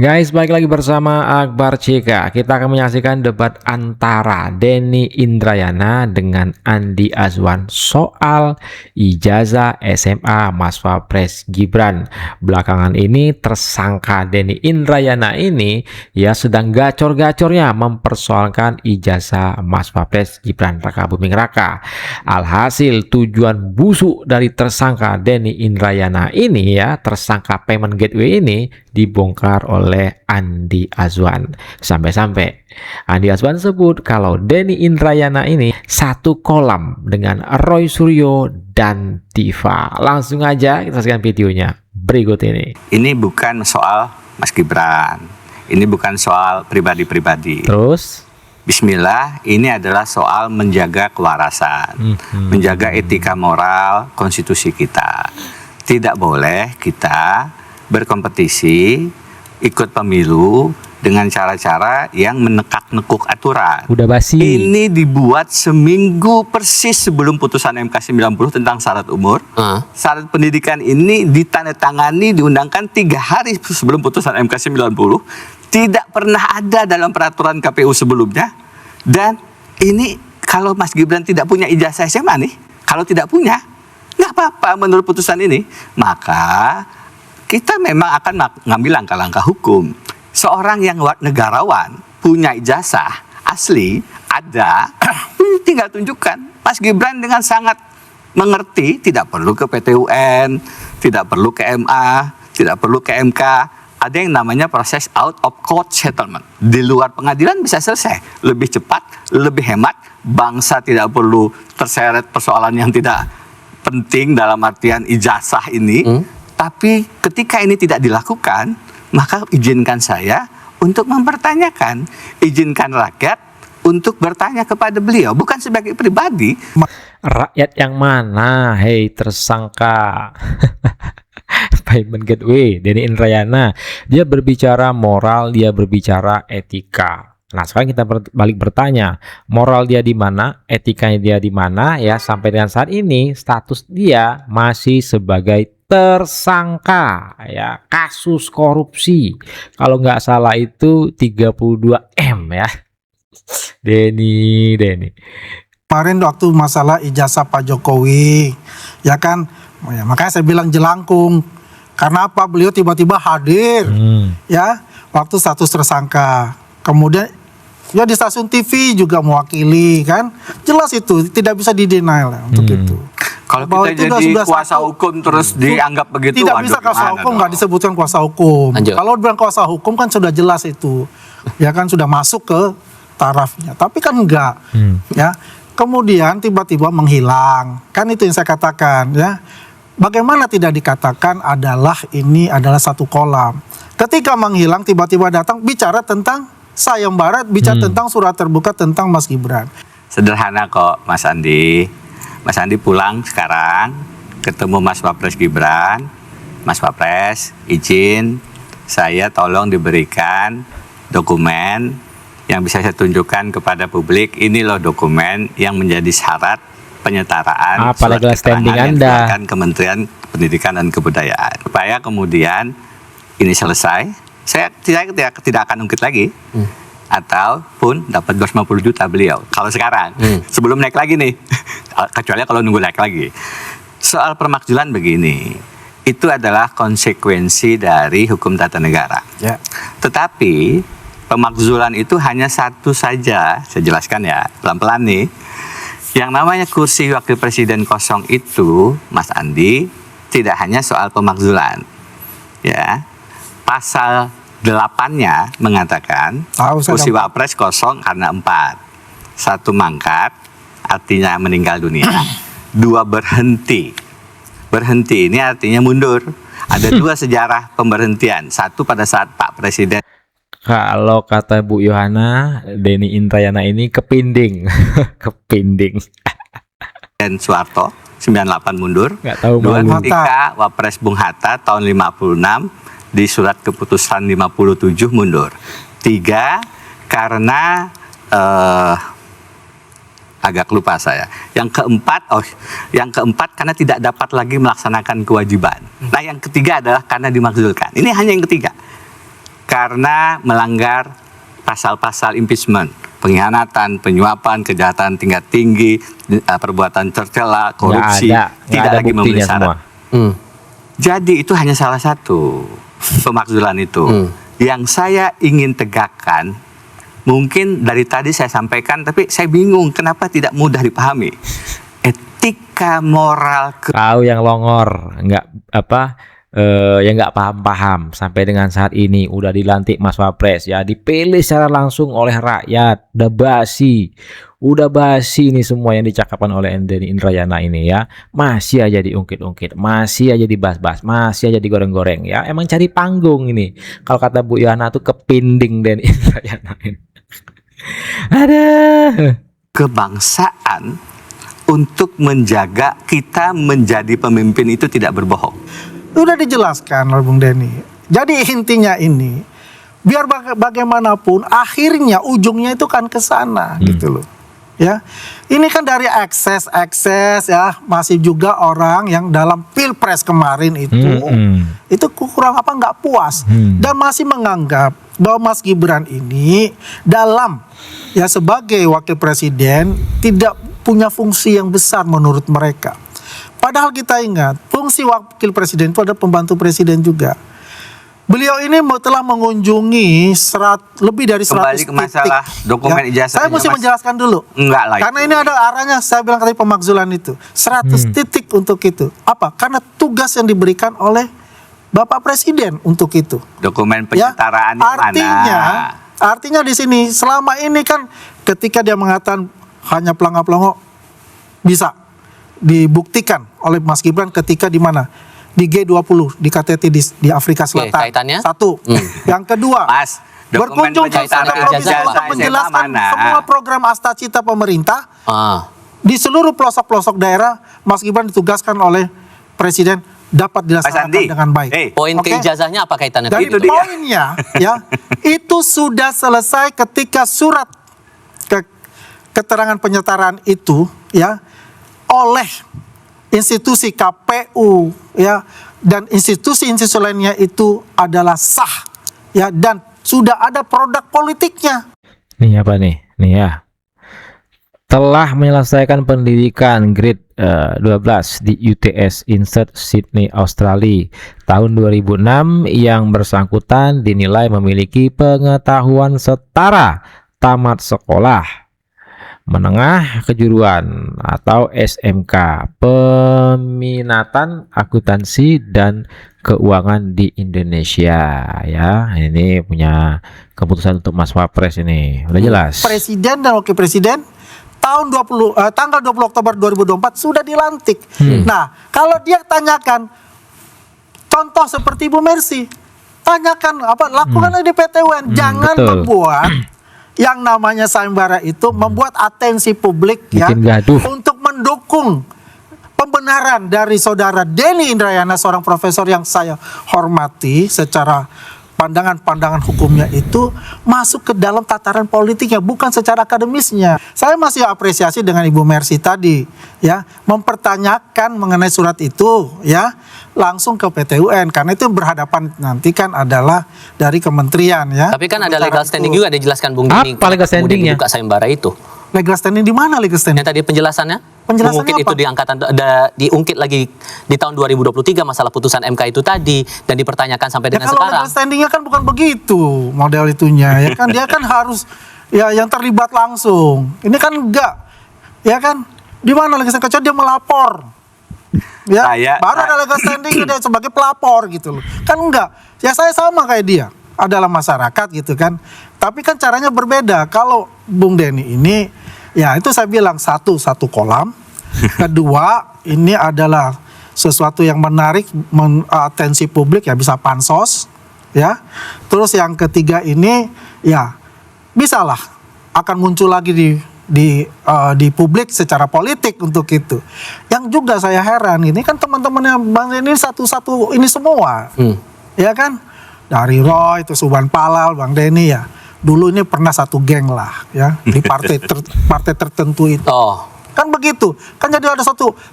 Guys, balik lagi bersama Akbar CK. Kita akan menyaksikan debat antara Denny Indrayana dengan Andi Azwan soal ijazah SMA Mas Wapres Gibran. Belakangan ini tersangka Denny Indrayana ini ya sedang gacor-gacornya mempersoalkan ijazah Mas Wapres Gibran Raka Buming Raka. Alhasil tujuan busuk dari tersangka Denny Indrayana ini ya, tersangka payment gateway ini dibongkar oleh Andi Azwan. Sampai-sampai Andi Azwan sebut kalau Denny Indrayana ini satu kolam dengan Roy Suryo dan Diva. Langsung aja kita saksikan videonya berikut ini. Ini bukan soal Mas Gibran, ini bukan soal pribadi-pribadi. Terus Bismillah, ini adalah soal menjaga kewarasan, menjaga etika moral konstitusi kita. Tidak boleh kita berkompetisi, ikut pemilu dengan cara-cara yang menekak-nekuk aturan. udah basi. Ini dibuat seminggu persis sebelum putusan MK 90 tentang syarat umur. Syarat pendidikan ini ditandatangani, diundangkan 3 hari sebelum putusan MK 90. Tidak pernah ada dalam peraturan KPU sebelumnya. Dan ini kalau Mas Gibran tidak punya ijazah SMA nih, kalau tidak punya, nggak apa-apa menurut putusan ini. Maka kita memang akan ngambil langkah-langkah hukum. Seorang yang negarawan, punya ijazah asli, ada, tinggal tunjukkan. Mas Gibran dengan sangat mengerti, tidak perlu ke PT UN, tidak perlu ke MA, tidak perlu ke MK. Ada yang namanya proses out of court settlement. Di luar pengadilan bisa selesai. Lebih cepat, lebih hemat. Bangsa tidak perlu terseret persoalan yang tidak penting dalam artian ijazah ini. Tapi ketika ini tidak dilakukan, maka izinkan saya untuk mempertanyakan. Izinkan rakyat untuk bertanya kepada beliau. Bukan sebagai pribadi. Rakyat yang mana? Hei tersangka payment gateway Denny Indrayana. Dia berbicara moral, dia berbicara etika. Nah, sekarang kita balik bertanya, moral dia di mana, etikanya dia di mana ya, sampai dengan saat ini status dia masih sebagai tersangka ya, kasus korupsi. Kalau nggak salah itu 32 M ya. Denny. Kemarin waktu masalah ijazah Pak Jokowi, ya kan, ya, makanya saya bilang jelangkung. Karena apa? Beliau tiba-tiba hadir, ya, waktu status tersangka. Kemudian, ya di stasiun TV juga mewakili, kan, jelas itu tidak bisa di-deny lah untuk itu. Kalau Bahwa kita itu jadi sudah kuasa satu, hukum terus dianggap begitu, tidak waduh, bisa kuasa gimana hukum, dong? nggak disebutkan kuasa hukum. Kalau bilang kuasa hukum kan sudah jelas itu, ya kan, sudah masuk ke tarafnya. Tapi kan enggak, ya. Kemudian tiba-tiba menghilang, kan itu yang saya katakan, ya. Bagaimana tidak dikatakan adalah ini adalah satu kolam. Ketika menghilang tiba-tiba datang bicara tentang sayembara, bicara tentang surat terbuka tentang Mas Gibran. Sederhana kok Mas Andi. Mas Andi pulang sekarang, ketemu Mas Wapres Gibran. Mas Wapres, izin saya tolong diberikan dokumen yang bisa saya tunjukkan kepada publik. Ini loh dokumen yang menjadi syarat penyetaraan surat keterangan yang dikeluarkan Kementerian Pendidikan dan Kebudayaan. Supaya kemudian ini selesai, saya tidak akan ungkit lagi. Ataupun dapat 250 juta beliau. Kalau sekarang, sebelum naik lagi nih, kecuali kalau nunggu naik lagi. Soal permakzulan begini, itu adalah konsekuensi dari hukum tata negara. Ya. Tetapi pemakzulan itu hanya satu saja, saya jelaskan ya, pelan-pelan nih. Yang namanya kursi wakil presiden kosong itu, Mas Andi, tidak hanya soal pemakzulan. Ya. Pasal 8-nya mengatakan kursi wapres kosong karena 4. 1 mangkat, artinya meninggal dunia. 2 berhenti. Berhenti ini artinya mundur. Ada 2 sejarah pemberhentian. 1 pada saat Pak Presiden. Kalau kata Bu Yohana, Denny Indrayana ini kepinding. Kepinding. Dan Soeharto 98 mundur. Nggak tahu 2 malu. ketika Wapres Bung Hatta tahun 56 di surat keputusan 57 mundur. 3 karena agak lupa saya. Yang keempat karena tidak dapat lagi melaksanakan kewajiban. Nah, yang ketiga adalah karena dimakzulkan. Ini hanya yang ketiga. karena melanggar pasal-pasal impeachment, pengkhianatan, penyuapan, kejahatan tingkat tinggi, perbuatan tercela, korupsi, tidak lagi memenuhi syarat. Jadi itu hanya salah satu pemakzulan itu. Yang saya ingin tegakkan, mungkin dari tadi saya sampaikan, tapi saya bingung kenapa tidak mudah dipahami. Etika moral. Kau yang longor, yang nggak paham-paham sampai dengan saat ini udah dilantik Mas Wapres ya, dipilih secara langsung oleh rakyat, udah basi ini semua yang dicakapkan oleh Denny Indrayana ini ya, masih aja diungkit-ungkit, masih aja dibahas-bahas, masih aja digoreng-goreng ya, emang cari panggung ini. Kalau kata Bu Yana tuh kepinding Denny Indrayana ini. Ada Kebangsaan untuk menjaga kita menjadi pemimpin itu tidak berbohong. Udah dijelaskan oleh Bung Denny. Jadi intinya ini, biar bagaimanapun akhirnya ujungnya itu kan ke sana gitu loh. Ya. Ini kan dari ekses ya, masih juga orang yang dalam Pilpres kemarin itu kurang nggak puas dan masih menganggap bahwa Mas Gibran ini dalam ya sebagai wakil presiden tidak punya fungsi yang besar menurut mereka. Padahal kita ingat, fungsi wakil presiden itu ada pembantu presiden juga. Beliau ini telah mengunjungi lebih dari 100 Kembali ke masalah titik. dokumen ijazah. Saya mesti menjelaskan dulu. Enggak lah. Karena ini ada arahnya, saya bilang tadi pemakzulan itu. 100 titik untuk itu. Apa? Karena tugas yang diberikan oleh Bapak Presiden untuk itu. Dokumen penyetaraan ya? Artinya di sini selama ini kan ketika dia mengatakan hanya pelangak-pelongok bisa dibuktikan oleh Mas Gibran ketika di mana? Di G20 di KTT di Afrika Selatan. Kaitannya? Satu. Yang kedua, Mas, berkunjung ke provinsi untuk menjelaskan semua program Astacita pemerintah. Di seluruh pelosok-pelosok daerah, Mas Gibran ditugaskan oleh Presiden dapat dilaksanakan dengan baik. Poin keijazahnya apa kaitannya? Dan poinnya ya, itu sudah selesai ketika surat keterangan penyetaraan itu ya oleh institusi KPU ya dan institusi-institusi lainnya itu adalah sah ya dan sudah ada produk politiknya. Nih apa nih? Nih ya. Telah menyelesaikan pendidikan grade 12 di UTS Insert Sydney, Australia tahun 2006 yang bersangkutan dinilai memiliki pengetahuan setara tamat sekolah menengah kejuruan atau SMK peminatan akuntansi dan keuangan di Indonesia ya. Ini punya keputusan untuk Mas Wapres ini udah jelas. Presiden dan wakil presiden tanggal 20 Oktober 2024 sudah dilantik. Nah, kalau dia tanyakan contoh seperti Ibu Mercy, tanyakan lakukan di PT UN, jangan membuat yang namanya sayembara itu membuat atensi publik ya untuk mendukung pembenaran dari saudara Denny Indrayana, seorang profesor yang saya hormati secara pandangan-pandangan hukumnya itu masuk ke dalam tataran politiknya, bukan secara akademisnya. Saya masih apresiasi dengan Ibu Mercy tadi ya, mempertanyakan mengenai surat itu ya langsung ke PT UN karena itu berhadapan nanti kan adalah dari kementerian ya. Tapi kan ada legal standing juga dijelaskan Bung Denny. Apa legal standingnya? Buka sayembara itu. Legal standing di mana legal standing? Yang tadi penjelasannya? Penjelasannya mungkin apa? itu diungkit lagi di tahun 2023 masalah putusan MK itu tadi dan dipertanyakan sampai dengan kalau sekarang. Legal standingnya kan bukan begitu model itunya ya kan dia kan harus ya yang terlibat langsung. Ini kan enggak ya kan di mana legal standing kecuali dia melapor ya baru ada legal standing dia sebagai pelapor gitu loh kan enggak ya saya sama kayak dia adalah masyarakat gitu kan tapi kan caranya berbeda. Kalau Bung Denny ini ya itu saya bilang satu kolam. Kedua ini adalah sesuatu yang menarik atensi publik ya bisa pansos ya. Terus yang ketiga ini ya bisalah akan muncul lagi di publik secara politik untuk itu. Yang juga saya heran ini kan teman-temannya Bang Denny satu-satu ini semua. Ya kan? Dari Roy itu Subhan Palal, Bang Denny ya. Dulu ini pernah satu geng lah ya di partai tertentu itu. Kan begitu. Kan jadi ada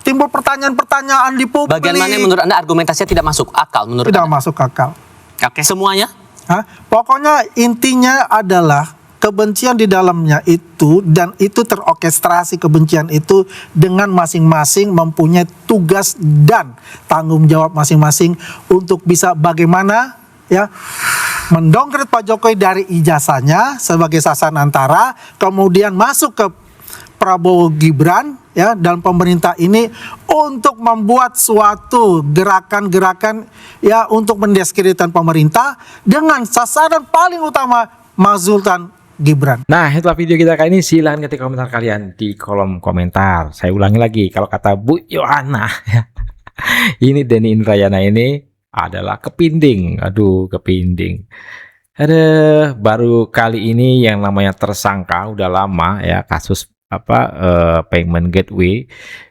timbul pertanyaan-pertanyaan di publik. Bagian mana menurut Anda argumentasinya tidak masuk akal menurut Tidak Anda? masuk akal. Oke. Semuanya? Pokoknya intinya adalah kebencian di dalamnya itu, dan itu terorkestrasi kebencian itu dengan masing-masing mempunyai tugas dan tanggung jawab masing-masing untuk bisa bagaimana ya mendongkret Pak Jokowi dari ijazahnya sebagai sasaran antara, kemudian masuk ke Prabowo Gibran ya dalam pemerintah ini untuk membuat suatu gerakan-gerakan ya untuk mendiskreditkan pemerintah dengan sasaran paling utama Mas Zultan Gibran. Nah, itulah video kita kali ini. Silahkan ketik komentar kalian di kolom komentar. Saya ulangi lagi, kalau kata Bu Yohana ini Denny Indrayana ini adalah kepinding. Aduh, kepinding. Ada baru kali ini yang namanya tersangka, udah lama ya kasus payment gateway,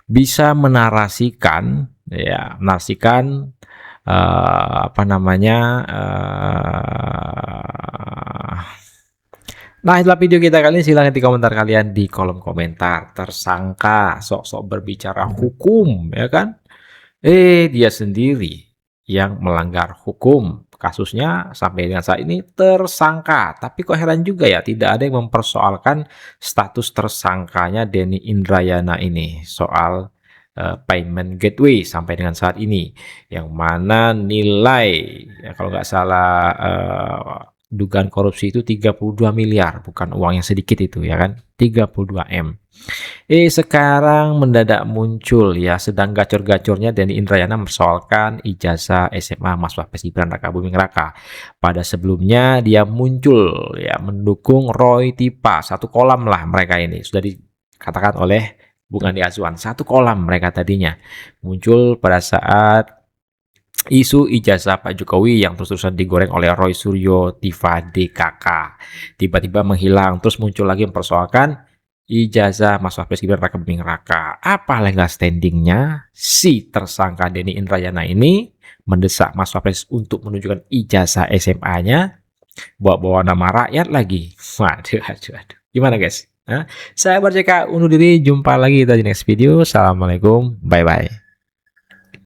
bisa menarasikan nah, itulah video kita kali ini. Silahkan di komentar kalian di kolom komentar. Tersangka sok-sok berbicara hukum, ya kan? Dia sendiri yang melanggar hukum. Kasusnya sampai dengan saat ini tersangka. Tapi kok heran juga ya, tidak ada yang mempersoalkan status tersangkanya Denny Indrayana ini soal payment gateway sampai dengan saat ini. Yang mana nilai, ya, kalau nggak salah dugaan korupsi itu 32 miliar, bukan uang yang sedikit itu ya kan, 32 M. Sekarang mendadak muncul ya, sedang gacor-gacornya Denny Indrayana mempersoalkan ijazah SMA Mas Wapres Gibran Raka Buming Raka. Pada sebelumnya dia muncul ya mendukung Roy Tipa, satu kolam lah mereka ini, sudah dikatakan oleh Bung Andi Azwan, satu kolam mereka tadinya. Muncul pada saat isu ijazah Pak Jokowi yang terus-terusan digoreng oleh Roy Suryo Tiva DKK tiba-tiba menghilang, terus muncul lagi mempersoalkan ijazah Mas Wapres Gibran Raka Buming Raka. Apa legal standingnya si tersangka Denny Indrayana ini mendesak Mas Wapres untuk menunjukkan ijazah SMA-nya, bawa-bawa nama rakyat lagi. Waduh. Gimana guys? Saya Barceka undur diri, jumpa lagi kita di next video. Assalamualaikum, bye-bye.